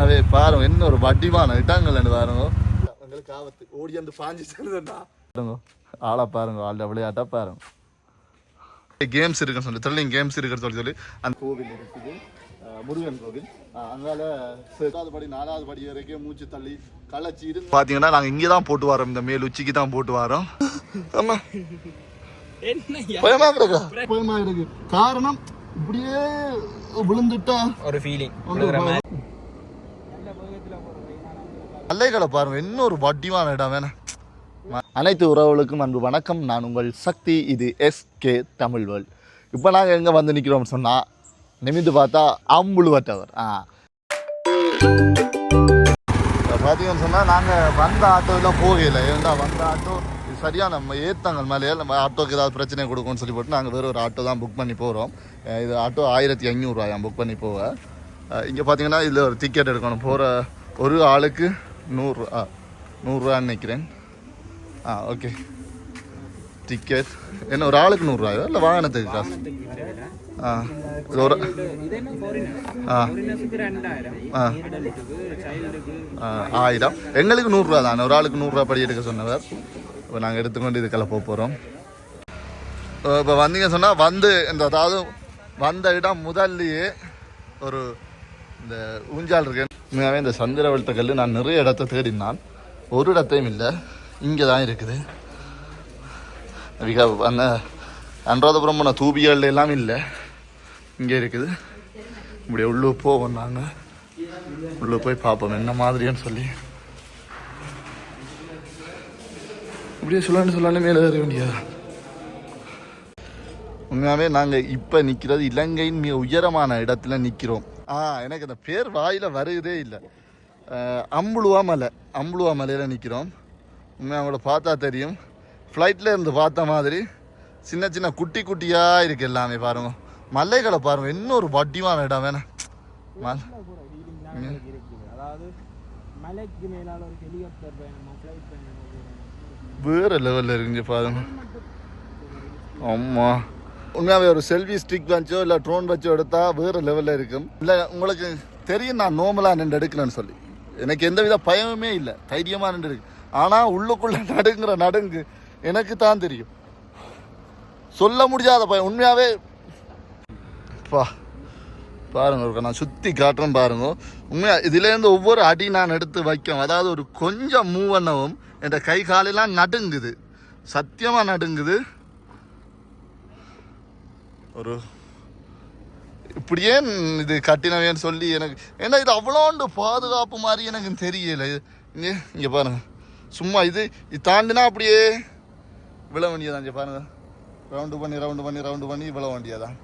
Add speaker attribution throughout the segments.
Speaker 1: உண்மையாவே பாருங்க என்ன ஒரு வட்டிமான இடங்கள் பாருங்க. எங்களுக்கு ஆபத்து ஓடி வந்து பாஞ்சு செல்லுதுண்டா. ஆளை பாருங்க, ஆள விளையாட்டா பாருங்க. கேம்ஸ் இருக்குன்னு சொல்லி த்ரில்லிங் கேம்ஸ் இருக்குன்னு சொல்லி அந்த கோவில் இருக்குது, முருகன் கோவில். அங்கால 3வது படி 4வது படி வரைக்கும் மூச்சு தள்ளி களைச்சி இருந்து பார்த்தீங்கன்னா நாங்கள் இங்கே தான் போட்டு வரோம், இந்த மேல் உச்சிக்கு தான் போட்டு வரோம். ஆமா பயமா இருக்கு. காரணம் இப்படியே விழுந்துட்டா ஒரு ஃபீலிங். மலைகளை பாருங்க, இன்னொரு வட்டியான இடம் வேணா. அனைத்து உறவுகளுக்கும் அன்பு வணக்கம். நான் உங்கள் சக்தி. இது SK தமிழ் வேர்ல்ட். இப்போ நாங்கள் எங்கே வந்து நிற்கிறோம்னு சொன்னால் நிமிந்து பார்த்தா அம்புழுவட்டவர். பார்த்தீங்கன்னு சொன்னால் நாங்கள் வந்த ஆட்டோவில் போகலை. ஏன்னா வந்த ஆட்டோ சரியாக நம்ம ஏற்றங்கள் மேலே நம்ம ஆட்டோக்கு ஏதாவது பிரச்சனை கொடுக்கும்னு சொல்லி போட்டு நாங்கள் வேறு ஒரு ஆட்டோ தான் புக் பண்ணி போகிறோம். இது ஆட்டோ 1500 புக் பண்ணி போக. இங்கே பார்த்தீங்கன்னா இதில் ஒரு டிக்கெட் எடுக்கணும். போகிற ஒரு ஆளுக்கு 100 நினைக்கிறேன். ஓகே டிக்கெட் என்ன ஒரு ஆளுக்கு 100 இல்லை வாகனத்துக்கு காசு? இது ஒரு 1000. எங்களுக்கு 100 தானே, ஒரு ஆளுக்கு 100 படி எடுக்க சொன்னவர். இப்போ நாங்கள் எடுத்துக்கொண்டு இதுக்கெல்லாம் போகிறோம். இப்போ வந்தீங்க சொன்னால் வந்து அதாவது வந்த இடம் முதல்லையே ஒரு இந்த ஊஞ்சால் இருக்கு. உண்மையாகவே இந்த சந்திரவெளுத்த கல் நான் நிறைய இடத்த தேடினான், ஒரு இடத்தையும் இல்லை. இங்கே தான் இருக்குது. அந்த அனுராதபுரம் போன தூபிகள் எல்லாம் இல்லை, இங்கே இருக்குது. இப்படி உள்ளே போவோம், நாங்கள் உள்ளே போய் பார்ப்போம் என்ன மாதிரின்னு சொல்லி. இப்படியே சொல்லான்னு மேலே ஏற வேண்டியதா. உண்மையாகவே நாங்கள் இப்போ நிற்கிறது இலங்கையின் மிக உயரமான இடத்துல நிற்கிறோம். எனக்கு அந்த பேர் வாயில் வருகிறதே இல்லை. அம்புழுவா மலையில் நிற்கிறோம். உண்மையாக அவங்கள பார்த்தா தெரியும், ஃப்ளைட்டில் இருந்து பார்த்த மாதிரி சின்ன சின்ன குட்டி குட்டியாக இருக்குது எல்லாமே. பாருங்க மலைகளை பாருங்கள், இன்னொரு வட்டியான இடம் வேணா. வேறு லெவலில் இருக்குங்க பாருங்க. ஆமாம் உண்மையாகவே ஒரு செல்ஃபி ஸ்டிக் வச்சோ இல்லை ட்ரோன் வச்சோ எடுத்தால் வேறு லெவலில் இருக்கும். இல்லை உங்களுக்கு தெரியும், நான் நோமலாக நின்று எடுக்கணும்னு சொல்லி எனக்கு எந்த வித பயமுமே இல்லை, தைரியமாக நின்று இருக்கு. ஆனால் உள்ளுக்குள்ளே நடுங்கு எனக்கு தான் தெரியும், சொல்ல முடியாத பயம். உண்மையாகவே பாருங்க, நான் சுற்றி காட்டுறேன் பாருங்க. உண்மையாக இதுலேருந்து ஒவ்வொரு அடி நான் எடுத்து வைக்கும், அதாவது ஒரு கொஞ்சம் மூவ் பண்ணவும் என் கை காலெல்லாம் நடுங்குது, சத்தியமாக நடுங்குது. ஒரு இப்படியே இது கட்டினவேன்னு சொல்லி எனக்கு ஏன்னா இது அவ்வளோண்டு பாதுகாப்பு மாதிரி எனக்கு தெரியலை. இங்கே பாருங்க, சும்மா இது தாண்டினா அப்படியே விழ வேண்டியதான். இங்கே பாருங்க, ரவுண்டு பண்ணி விழ வேண்டியதான்.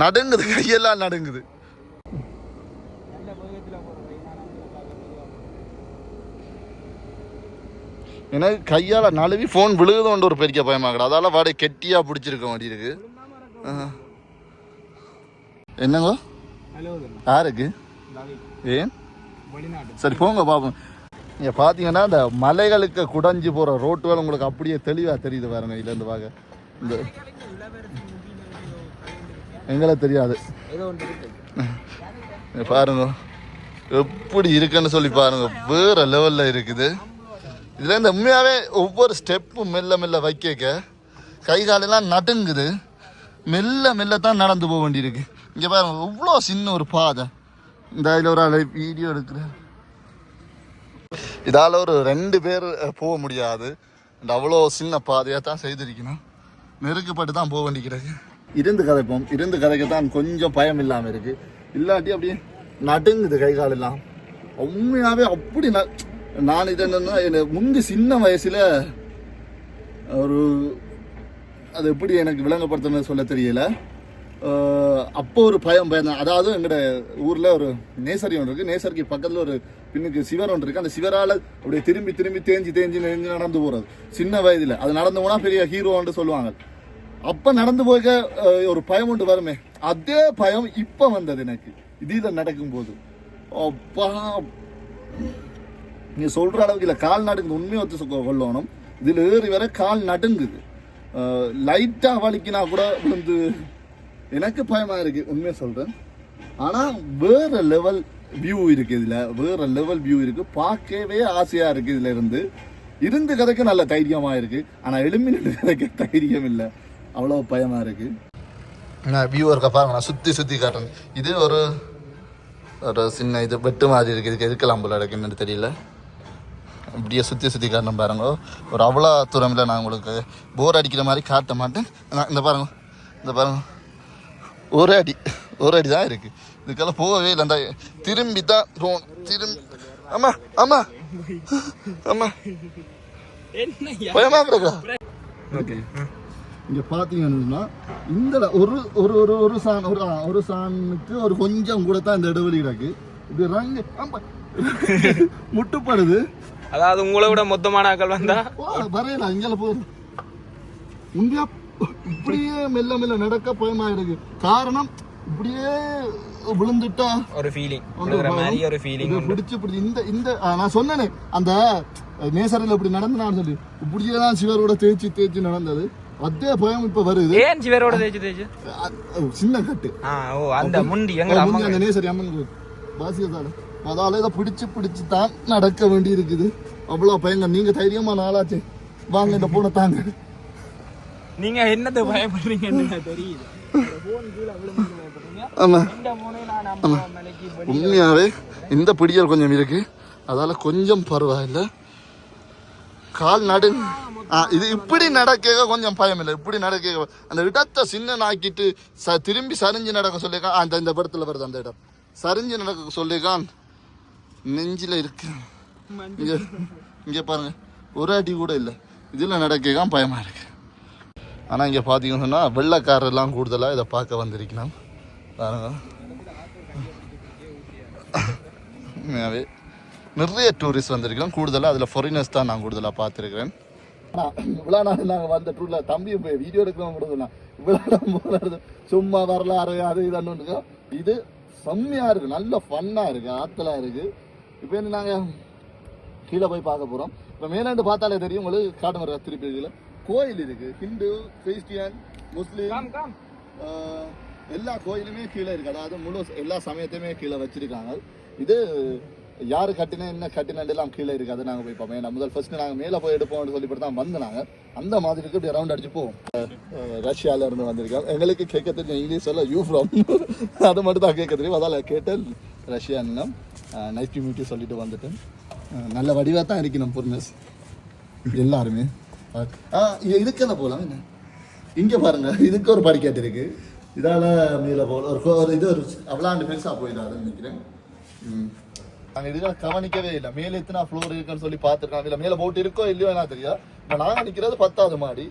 Speaker 1: நடுங்குது, கையெல்லாம் நடுங்குது. எனக்கு கையால் நழுவி ஃபோன் விழுகுதோன்ற ஒரு பெரிய பயமாகடா. அதால வாடகை கெட்டியாக பிடிச்சிருக்க மாதிரி இருக்கு. என்னங்க யாருக்கு ஏன் சரி போங்க பார்ப்போம். நீங்கள் பார்த்தீங்கன்னா இந்த மலைகளுக்கு குடஞ்சி போகிற ரோட்டுகள் உங்களுக்கு அப்படியே தெளிவாக தெரியுது பாருங்க. இதுலேருந்து பார்க்க இந்த எங்களை தெரியாது பாருங்க எப்படி இருக்குன்னு சொல்லி பாருங்க, வேற லெவலில் இருக்குது. இதில் இந்த உண்மையாகவே ஒவ்வொரு ஸ்டெப்பும் மெல்ல வைக்க கை காலெல்லாம் நடுங்குது. மெல்ல தான் நடந்து போக வேண்டியிருக்கு. இங்கே பாருங்க இவ்வளோ சின்ன ஒரு பாதை. இந்த இதில் ஒரு ஆள் வீடியோ எடுக்கிறேன். இதால் ஒரு 2 பேர் போக முடியாது. இந்த அவ்வளோ சின்ன பாதையாக தான் செய்திருக்கணும். நெருக்கப்பட்டு தான் போக வேண்டிக்கிறது. இருந்து கதைக்கு தான் கொஞ்சம் பயம் இல்லாமல் இருக்குது. இல்லாட்டி அப்படியே நடுங்குது கை காலெல்லாம். உண்மையாகவே அப்படி நான் இது என்னன்னா எனக்கு முந்தி சின்ன வயசில் ஒரு அது எப்படி எனக்கு விளங்கப்படுத்தணும்னு சொல்ல தெரியல. அப்போ ஒரு பயந்தான். அதாவது எங்களோட ஊரில் ஒரு நேசரி ஒன்று இருக்குது. நேசரிக்கு பக்கத்தில் ஒரு பின்னுக்கு சிவர் ஒன்று இருக்குது. அந்த சிவரால் அப்படியே திரும்பி தேஞ்சி நடந்து போகிறது சின்ன வயதில். அது நடந்து போனால் பெரிய ஹீரோன்னு சொல்லுவாங்க. அப்போ நடந்து போக ஒரு பயம் ஒன்று வருமே, அதே பயம் இப்போ வந்தது எனக்கு இதில் நடக்கும்போது. அப்பா நீ சொல்கிற அளவுக்கு இல்லை, கால் நடுங்குது. உண்மையை ஒத்து கொள்ளணும். இதில் ஏறி வர கால் நடுங்குது. லைட்டாக வலிக்கினா கூட விழுந்து எனக்கு பயமாக இருக்குது. உண்மையை சொல்கிறேன். ஆனால் வேற லெவல் வியூ இருக்குது இதில், வேற லெவல் வியூ இருக்குது, பார்க்கவே ஆசையாக இருக்குது. இதில் இருந்து கதைக்கு நல்ல தைரியமாக இருக்குது, ஆனால் எழும்பி நின்று கதைக்க தைரியம் இல்லை, அவ்வளோ பயமாக இருக்குது. நான் வியூ இருக்க பாருங்க, நான் சுற்றி காட்டுறேன். இது ஒரு சின்ன இது வெட்டு மாதிரி இருக்குது, இதுக்கு இருக்கலாம் போல இருக்குன்னு தெரியல. இப்படியே சுற்றி காட்டணும் பாருங்க. ஒரு அவ்வளோ தூரமில்லை, நான் உங்களுக்கு போர் அடிக்கிற மாதிரி காட்ட மாட்டேன். இந்த பாருங்க ஒரு அடி தான் இருக்குது, இதுக்கெல்லாம் போகவே இல்லை. அந்த திரும்பி தான் திரும்பி ஆமா பயமா கிடக்கா. ஓகே, இங்க பாத்தீங்கன்னா இந்த ஒரு சாணுக்கு ஒரு கொஞ்சம் கூட தான் இந்த இடைவெளி கிடக்கு. இது ரங்கு முட்டுப்படுது.
Speaker 2: அதாவது உங்களை விட மொத்தமான ஆக்கள் வந்தா
Speaker 1: வரையலாம். இங்கே போகுது, இங்க இப்படியே மெல்ல நடக்க பயமா இருக்கு. காரணம் இப்படியே விழுந்துட்டா
Speaker 2: ஒரு ஃபீலிங்
Speaker 1: பிடிச்சு இந்த நான் சொன்னேனே அந்த நேசரில் இப்படி நடந்து சொல்லி இப்படியே தான் சிவரோட தேய்ச்சி நடந்தது. அதே பயம் இப்ப வருது.
Speaker 2: ஏன் சிவரோட தேய்ச்சி
Speaker 1: சின்ன கட்டு
Speaker 2: அந்த முண்டி
Speaker 1: அந்த நேசரி அம்மன் பாசியதால அதால இதை பிடிச்சு தான் நடக்க வேண்டி இருக்குது. அவ்வளவு பயங்க. நீங்க தைரியமான ஆளாச்சு, வாங்க இந்த பூனை தாங்க.
Speaker 2: நீங்க என்னத்தை பயப்படுறீங்கன்னு தெரியுது.
Speaker 1: உண்மையாவே இந்த பிடியல் கொஞ்சம் இருக்கு, அதால கொஞ்சம் பரவாயில்ல. கால் நடு இது இப்படி நடக்க கொஞ்சம் பயம் இல்லை. இப்படி நடக்க அந்த இடத்தை சின்ன ஆக்கிட்டு திரும்பி சரிஞ்சு நடக்க சொல்லியிருக்கான். அந்த இந்த படத்துல வருது, அந்த இடம் சரிஞ்சு நடக்க சொல்லியிருக்கான். நெஞ்சில இருக்கு. இங்க பாருங்க, ஒரு அடி கூட இல்லை. இதுல நடக்க பயமா இருக்கு. ஆனால் இங்கே பார்த்தீங்கன்னு சொன்னால் வெள்ளைக்காரெல்லாம் கூடுதலாக இதை பார்க்க வந்திருக்கணும் பாருங்க. உண்மையாகவே நிறைய டூரிஸ்ட் வந்திருக்கிறோம். கூடுதலாக அதில் ஃபாரினர்ஸ் தான் நான் கூடுதலாக பார்த்துருக்கிறேன். இவ்வளோ நாள் நாங்கள் வந்த டூரில் தம்பி போய் வீடியோ எடுக்கிறோம் கொடுக்குண்ணா. இவ்வளோ நாள் சும்மா வரலாறு அது இதுன்னு இது செம்மையாக இருக்குது, நல்ல ஃபன்னாக இருக்குது, ஆற்றலாக இருக்குது. இப்போ என்ன நாங்கள் கீழே போய் பார்க்க போகிறோம். இப்போ மேலாண்டு பார்த்தாலே தெரியும் உங்களுக்கு, காட்டுமர திருப்பி கீழே கோயில் இருக்கு. ஹிந்து, கிறிஸ்டியன், முஸ்லீம் எல்லா கோயிலுமே கீழே இருக்கு. அதாவது முழு எல்லா சமயத்தையுமே கீழே வச்சிருக்காங்க. இது யாரு கட்டினா என்ன கட்டினாண்டு எல்லாம் கீழே இருக்கு. அதை நாங்கள் போய் பார்ப்போம். முதல் ஃபர்ஸ்ட் நாங்கள் மேலே போய் எடுப்போம்னு சொல்லிவிட்டு தான் வந்தாங்க. அந்த மாதிரி இப்படி ரவுண்ட் அடிச்சு போவோம். ரஷ்யால இருந்து வந்திருக்கோம். எங்களுக்கு கேட்க தெரியும் இங்கிலீஷ் எல்லாம் யூ ஃப்ரம் அதை மட்டும் தான் கேட்க தெரியும். அதால் கேட்டேன் ரஷ்யான்னு நைஸ் டு மீட் யூ சொல்லிட்டு வந்துட்டேன். நல்ல வடிவாக தான் இருக்கணும் புர்னஸ் எல்லாருமே. இதுக்கெல்லாம் போகலாம். என்ன இங்கே பாருங்க, இதுக்கு ஒரு படிக்கட்டு இருக்கு. இதால மேலே போகல ஒரு இது ஒரு அவ்வளாண்டு பெருசாக போயிடாதுன்னு நினைக்கிறேன். நாங்கள் இதுக்காக கவனிக்கவே இல்லை. மேலே எத்தனை ஃப்ளோர் இருக்குன்னு சொல்லி பார்த்துருக்காங்க. இல்லை மேலே போட்டு இருக்கோ இல்லையோ என்ன தெரியாது. இப்போ நாங்கள் நிற்கிறது 10வது மாடி.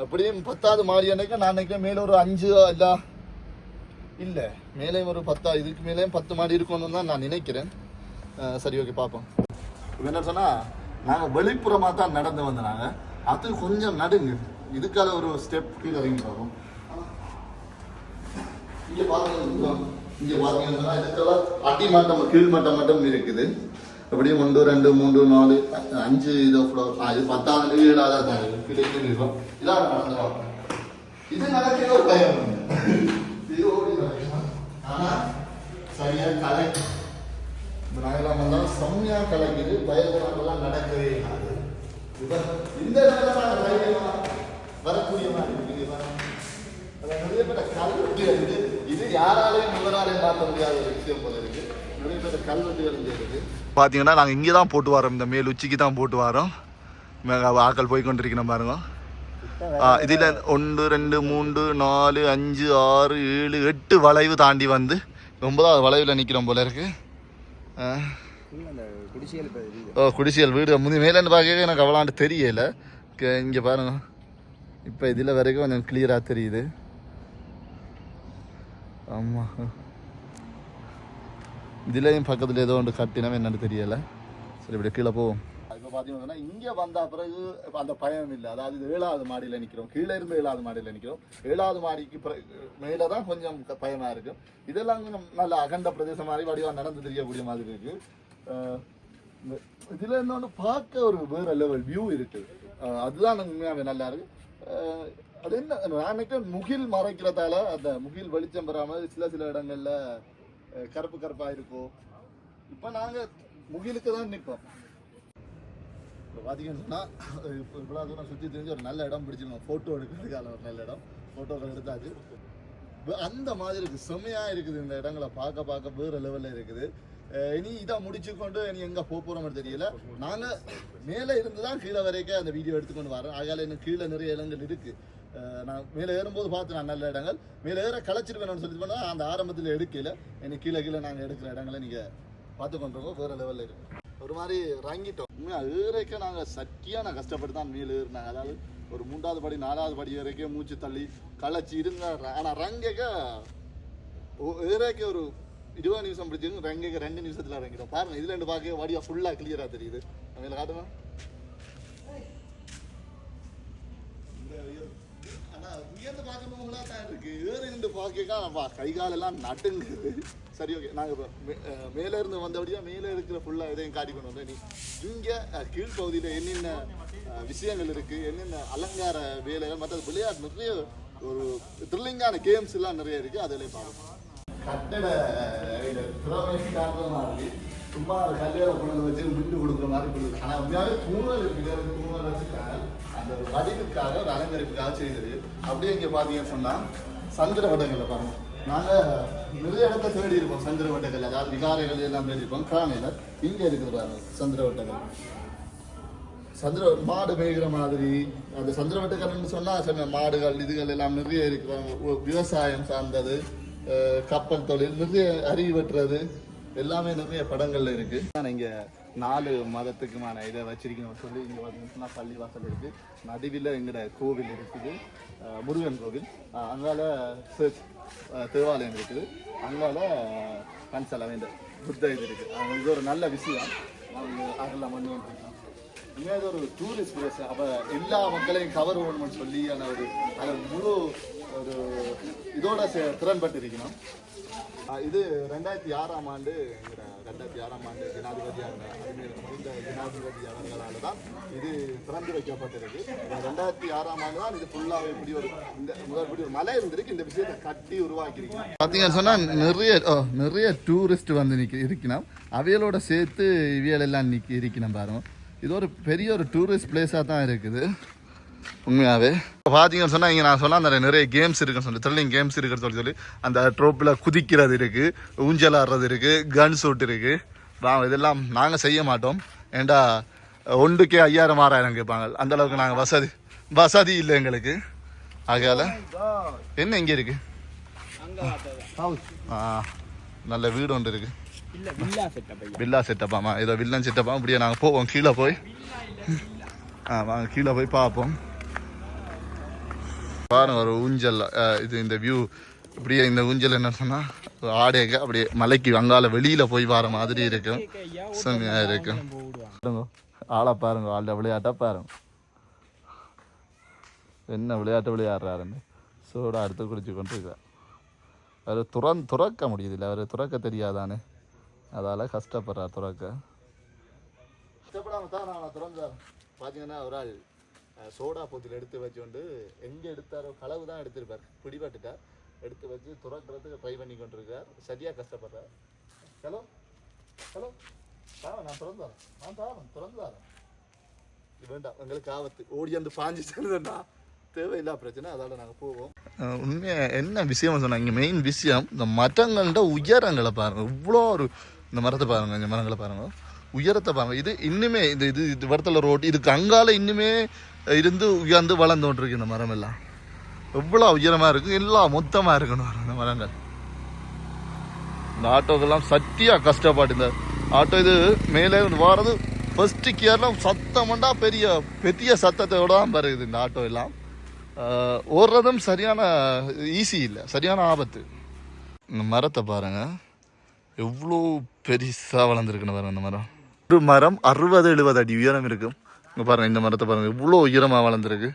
Speaker 1: இப்படியும் 10வது மாடி அன்னைக்கு நான் நினைக்கிறேன் மேலே ஒரு 5 இல்லை மேலேயும் ஒரு 10 இதுக்கு மேலேயும் 10 மாடி இருக்கும்னு தான் நான் நினைக்கிறேன். சரி, ஓகே, பார்ப்போம். இப்போ என்ன சொன்னால் நாங்கள் வெளிப்புறமாக தான் நடந்து வந்தாங்க. அது கொஞ்சம் நடுங்க. இதுக்காக ஒரு ஸ்டெப் கீழே இறங்கி பார்ப்போம். இங்கே பார்த்தீங்கன்னா இதுக்கெல்லாம் அடிமட்டம் கீழ்மட்டம் மட்டும் இருக்குது. அப்படியே 1 2 3 4 5 இதோ ஃப்ளோர். இது 10வது 7வது தான் இருக்குது. இருக்கும் இதான் நடந்து பார்ப்போம். இது நடக்கிற ஒரு பயம் இது ஓடி நடக்கும். ஆனால் சரியாக கலை நாங்களாம் வந்தால் செம்மையாக கலைக்குது. பயங்கரமெல்லாம் நடக்கவே ஆகுது. இந்த வரக்கூடிய மாதிரி நிறைய பேர் கல்வெட்டு இருக்குது. இது யாராலையும் முதலாலையும் பார்க்க முடியாத ஒரு விஷயம் போல இருக்கு. நிறைய பேர் கல்வெட்டுகள் இருக்கு. பார்த்தீங்கன்னா நாங்கள் இங்கே தான் போட்டு வரோம், இந்த மேல் உச்சிக்கு தான் போட்டு வரோம். ஆக்கள் போய் கொண்டிருக்கணும் பாருங்க. இதில் 1 2 3 4 5 6 7 8 வளைவு தாண்டி வந்து 9வது வளைவில் நிற்கிறோம் போல இருக்கு. குடிசியல் வீடு மேலேருந்து பார்க்க எனக்கு அவ்வளோண்டு தெரியல. இங்கே பாருங்க, இப்போ இதில் வரைக்கும் கொஞ்சம் கிளியராக தெரியுது. ஆமாம், இதுலேயும் பக்கத்தில் ஏதோ ஒன்று கட்டினவே என்னன்னு தெரியலை. சரி, இப்படி கீழே போவோம். இப்போ பார்த்தீங்கன்னா இங்கே வந்த பிறகு அந்த பயம் இல்லை. அதாவது இது 7வது மாடியில் நிற்கிறோம். கீழே இருந்து 7வது மாடியில் நிற்கிறோம். 7வது மாடிக்கு மேலே தான் கொஞ்சம் பயமாக இருக்கும். இதெல்லாம் கொஞ்சம் நல்ல அகண்ட பிரதேசம் மாதிரி வடிவாக நடந்து தெரியக்கூடிய மாதிரி இருக்கு. இதில் இன்னொன்று பார்க்க ஒரு வேற லெவல் வியூ இருக்குது. அதுதான் உண்மையாகவே நல்லா இருக்கு. அது என்ன நான் நினைக்கிறேன் முகில் மறைக்கிறதால அந்த முகில் வெளிச்சம் பெறாமல் சில இடங்கள்ல கருப்பு கருப்பா இருக்கும். இப்ப நாங்க முகிலுக்கு தான் நிற்போம். பாத்தீங்கன்னு சொன்னா இவ்வளவு தூரம் சுத்தி தெரிஞ்சு ஒரு நல்ல இடம் பிடிச்சிருக்கோம் போட்டோ எடுக்கிறதுக்கான ஒரு நல்ல இடம். போட்டோக்கள் எடுத்தாச்சு. அந்த மாதிரி இருக்கு, செம்மையா இருக்குது இந்த இடங்களை பார்க்க வேற லெவல்ல இருக்குது. இனி இதை முடிச்சு கொண்டு இனி எங்க போறோம்னு தெரியல. நாங்க மேலே இருந்துதான் கீழே வரைக்கும் அந்த வீடியோ எடுத்துக்கொண்டு வரோம். ஆகால இன்னும் கீழே நிறைய இடங்கள் இருக்கு. நான் மேலே ஏறும்போது பார்த்து நான் நல்ல இடங்கள் மேலே ஏற களைச்சிருக்கணும்னு சொல்லி போனா அந்த ஆரம்பத்தில் எடுக்கல. இனி கீழே நாங்கள் எடுக்கிற இடங்களை நீங்க பார்த்து கொண்டிருக்கோம். வேற லெவல்ல இருக்கு. ஒரு மாதிரி ரங்கிட்டோம். ஏறைக்க நாங்கள் சட்டியான கஷ்டப்பட்டு தான் மேலே ஏறினாங்க. அதாவது ஒரு 3வது படி 4வது படி வரைக்கும் மூச்சு தள்ளி களைச்சி இருந்தா. ஆனால் ரங்கேக்க ஏறைக்க ஒரு 20 நிமிஷம் பிடிச்சிருக்கு. ரங்கேக்க 2 நிமிஷத்துல இறங்கிட்டோம். பாருங்க இதுல இருந்து பார்க்க வடிவா ஃபுல்லா கிளியரா தெரியுது. அவங்கள காட்டுமா? ஆனா உயர்ந்து பார்க்கணுங்களா தான் இருக்கு. ஏறி நின்று பார்க்க கை காலெல்லாம் நட்டுங்குது. சரி, ஓகே. நாங்கள் மேலே இருந்து வந்தபடியா மேலே இருக்கிற ஃபுல்லாக இதையும் காட்டி கொண்டு வந்தோம். நீ இங்கே கீழ்ப்பகுதியில் என்னென்ன விஷயங்கள் இருக்குது, என்னென்ன அலங்கார வேலைகள், மற்றது விளையாட்டு நிறைய ஒரு த்ரில்லிங்கான கேம்ஸ் எல்லாம் நிறைய இருக்குது. அதில் பார்க்கணும். கட்டட திறமை சும்மா கல்யாண பொண்ணு வச்சு விட்டு கொடுக்குற மாதிரி கொடுக்குது. ஆனால் உண்மையாகவே தூணல் இருக்குது. தூணல் வச்சுருக்காங்க. அந்த ஒரு வடிவுக்காக ஒரு அலங்கரிப்புக்காக செய்தது. அப்படியே இங்கே பார்த்தீங்கன்னு சொன்னால் சந்திர வட்டங்களில் பாருங்கள். நாங்கள் நிறைய இடத்த தேடி இருப்போம் சந்திர வட்டங்கள். அதாவது விகாரைகள் எல்லாம் தேடி இருப்போம். காணையில் இங்கே இருக்குது பாருங்க சந்திர வட்டங்கள். சந்திர மாடு மேய்கிற மாதிரி அந்த சந்திர வட்டங்கள்னு சொன்னால் மாடுகள் இதுகள் எல்லாம் நிறைய இருக்கிறாங்க. விவசாயம் சார்ந்தது, கப்பல் தொழில், நிறைய அருவி வெட்டுறது எல்லாமே நிறைய படங்கள்ல இருக்கு. இங்க 4 மதத்துக்குமான இதை வச்சிருக்கணும் சொல்லி இங்க பார்த்தீங்கன்னா பள்ளிவாசல் இருக்கு. நடுவில் எங்கட கோவில் இருக்குது, முருகன் கோவில். அங்கால தேவாலயம் இருக்குது. அங்கால கன்சல வேண்ட புத்த இது இருக்கு. இது ஒரு நல்ல விஷயம். அதெல்லாம் பண்ணி இங்கே ஒரு டூரிஸ்ட் பிளேஸ். அப்போ எல்லா மக்களையும் கவர் பண்ணணும்னு சொல்லி ஒரு அதை முழு ஒரு இதோட திறன்பட்டு இருக்கணும். இது 2006ஆம் ஆண்டு 2006ஆம் ஆண்டு ஜனாதிபதியாக முடிந்த ஜனாதிபதி அவர்களால் தான் இது திறந்து வைக்கப்பட்டிருக்கு. 2006ஆம் ஆண்டு தான் இது ஃபுல்லாகவே இப்படி ஒரு இந்த முதல் மலை இருந்திருக்கு. இந்த விஷயத்தை கட்டி உருவாக்கியிருக்கோம். பார்த்தீங்கன்னு சொன்னால் நிறைய டூரிஸ்ட் வந்து இருக்கணும். அவைகளோட சேர்த்து இவியல் எல்லாம் இருக்கணும் பாருங்க. இது ஒரு பெரிய ஒரு டூரிஸ்ட் பிளேஸாக தான் இருக்குது உண்மையாகவே. பார்த்தீங்கன்னு சொன்னால் இங்கே நான் சொன்னால் அந்த நிறைய கேம்ஸ் இருக்குன்னு சொல்லி த்ரில்லிங் கேம்ஸ் இருக்குன்னு சொல்லி அந்த ட்ரோப்பில் குதிக்கிறது இருக்குது, ஊஞ்சல் ஆடுறது இருக்குது, கன் ஷூட் இருக்குது. இதெல்லாம் நாங்கள் செய்ய மாட்டோம். ஏண்டா 1க்கே 5000 6000 கேட்பாங்க. அந்தளவுக்கு நாங்கள் வசதி இல்லை எங்களுக்கு. ஆகையால் என்ன இங்கே இருக்குது? நல்ல வீடு ஒன்று இருக்குது. வில்லா செட்டப்பாமா, ஏதோ வில்லன் செட்டப்பா. அப்படியே நாங்கள் போவோம் கீழே போய். வாங்க கீழே போய் பார்ப்போம். பாருங்க ஒரு ஊஞ்சல். இது இந்த வியூ இப்படியே இந்த ஊஞ்சல் என்ன சொன்னால் ஆடையக்க அப்படியே மலைக்கு அங்கால வெளியில் போய் வர மாதிரி இருக்கும். செம்மையாக இருக்கும். ஆளை பாருங்க, ஆள விளையாட்டா பாருங்க. என்ன விளையாட்டு விளையாடுறாருன்னு சோடா எடுத்து குடிச்சு கொண்டு இருக்கார். அவர் துறக்க முடியுதில்லை, அவர் துறக்க தெரியாதானே, அதால் கஷ்டப்படுறார் துறக்க. கஷ்டப்படாமல் தான் நான் திறந்தார். பார்த்தீங்கன்னா ஒரு ஆள் சோடா போத்தில் எடுத்து வச்சுக்கொண்டு எங்கே எடுத்தாரோ களவு தான் எடுத்திருப்பார், பிடிபட்டுட்டார். எடுத்து வச்சு துறக்கிறதுக்கு ட்ரை பண்ணி கொண்டிருக்கார். சரியாக கஷ்டப்படுறார். ஹலோ நான் திறந்தாரேன். இது வேண்டாம், எங்களுக்கு ஆபத்து. ஓடி வந்து பாஞ்சு செல்லுதுன்னா தேவையில்லா பிரச்சனை. அதோட நாங்கள் போவோம். உண்மையாக என்ன விஷயம் சொன்னாங்க, இங்கே மெயின் விஷயம் இந்த மரங்கள்ட உயரங்களை பாருங்கள். இவ்வளோ ஒரு இந்த மரத்தை பாருங்கள், இந்த மரங்களை பாருங்கள், உயரத்தை பாருங்கள். இது இன்னுமே இது வடத்தல ரோடு இதுக்கு அங்கால இன்னுமே இருந்து உயர்ந்து வளர்ந்துகிட்டு இந்த மரம் எல்லாம். எவ்வளோ உயரமாக இருக்குது, எல்லாம் மொத்தமாக இருக்கணும் இந்த மரங்கள். இந்த ஆட்டோக்கெல்லாம் சத்தியாக கஷ்டப்பாட்டு. இந்த ஆட்டோ இது மேலே வர்றது ஃபர்ஸ்ட் கியர்லாம் சத்தம்டா பெரிய சத்தத்தோட தான் வருது இந்த ஆட்டோ எல்லாம். ஓடுறதும் சரியான ஈஸி இல்லை, சரியான ஆபத்து. இந்த மரத்தை பாருங்கள் எவ்வளோ பெருசாக வளர்ந்துருக்குன்னு பாருங்கள். இந்த மரம் ஒரு மரம் 60-70 அடி உயரம் இருக்கும். இங்கே பாருங்கள், இந்த மரத்தை பாருங்கள் எவ்வளோ உயரமாக வளர்ந்துருக்கு.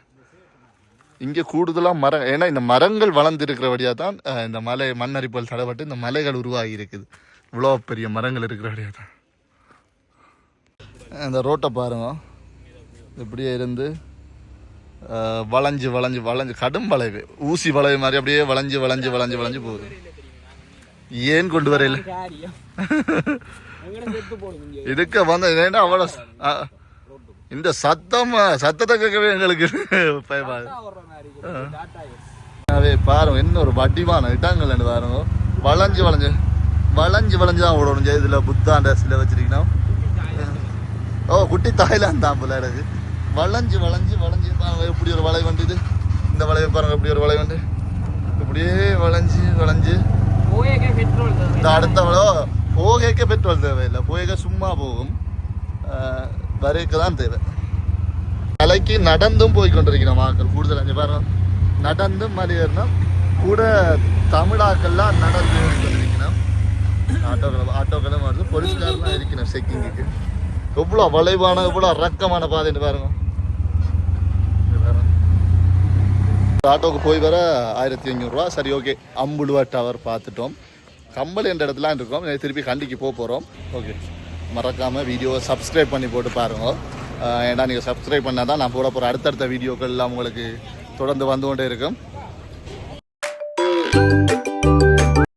Speaker 1: இங்கே கூடுதலாக மரம், ஏன்னா இந்த மரங்கள் வளர்ந்துருக்கிறபடியாக தான் இந்த மண்ணரிப்பல் தடப்பட்டு இந்த மலைகள் உருவாகி இருக்குது. இவ்வளோ பெரிய மரங்கள் இருக்கிறபடியாக தான். இந்த ரோட்டை பாருங்க இப்படியே இருந்து வளைஞ்சு வளைஞ்சு வளைஞ்சு கடும் வளைவு ஊசி வளைவு மாதிரி அப்படியே வளைஞ்சு வளைஞ்சு வளைஞ்சு வளைஞ்சு போகுது. ஏன் கொண்டு வரையில இதுக்கு வந்த ஏன்னா அவ்வளோ இந்த சத்தத்தை கேட்கவே எங்களுக்கு பாருங்க என்ன ஒரு வடிவான இடங்கள் பாருங்க வளைஞ்சு வளைஞ்சு வளைஞ்சு வளைஞ்சு தான் ஓடணும். இதில் புத்தாண்ட சில வச்சிருக்கணும். ஓ குட்டி தாய்லாந்து தான் போல எனக்கு வளைஞ்சு வளைஞ்சு வளைஞ்சு பாருங்க எப்படி ஒரு வளை வந்து இது இந்த வளைவை பாருங்க எப்படி ஒரு வளை வந்து இப்படியே வளைஞ்சு வளைஞ்சு இந்த அடுத்த போகைக்க பெட்ரோல் தேவையில்லை. போகைக்க சும்மா போகும் வரைக்க தான் தேவை. மலைக்கு நடந்தும் போய் கொண்டிருக்கிறோம் ஆக்கள் கூடுதல் அஞ்சு பாருங்க நடந்தும் மலை ஏறினோம் கூட தமிழாக்கள்லாம் நடந்து கொண்டிருக்கணும். ஆட்டோக்களும் வருது போலீஸ்காரெலாம் இருக்கணும் செக்கிங்குக்கு. எவ்வளோ வளைவான எவ்வளோ ரக்கமான பாதைன்னு பாருங்க. ஆட்டோவுக்கு போய் வர 1500 ரூபா. சரி ஓகே அம்புடுவா டவர் பார்த்துட்டோம். கம்பல் என்ற இடத்துல இருக்கோம். திருப்பி கண்டிக்கு போகிறோம். ஓகே மறக்காமல் வீடியோவை சப்ஸ்கிரைப் பண்ணி போட்டு பாருங்க. ஏன்னா நீங்கள் சப்ஸ்கிரைப் பண்ணால் தான் நான் போட போகிற அடுத்தடுத்த வீடியோக்கள் எல்லாம் உங்களுக்கு தொடர்ந்து வந்து கொண்டே இருக்கும்.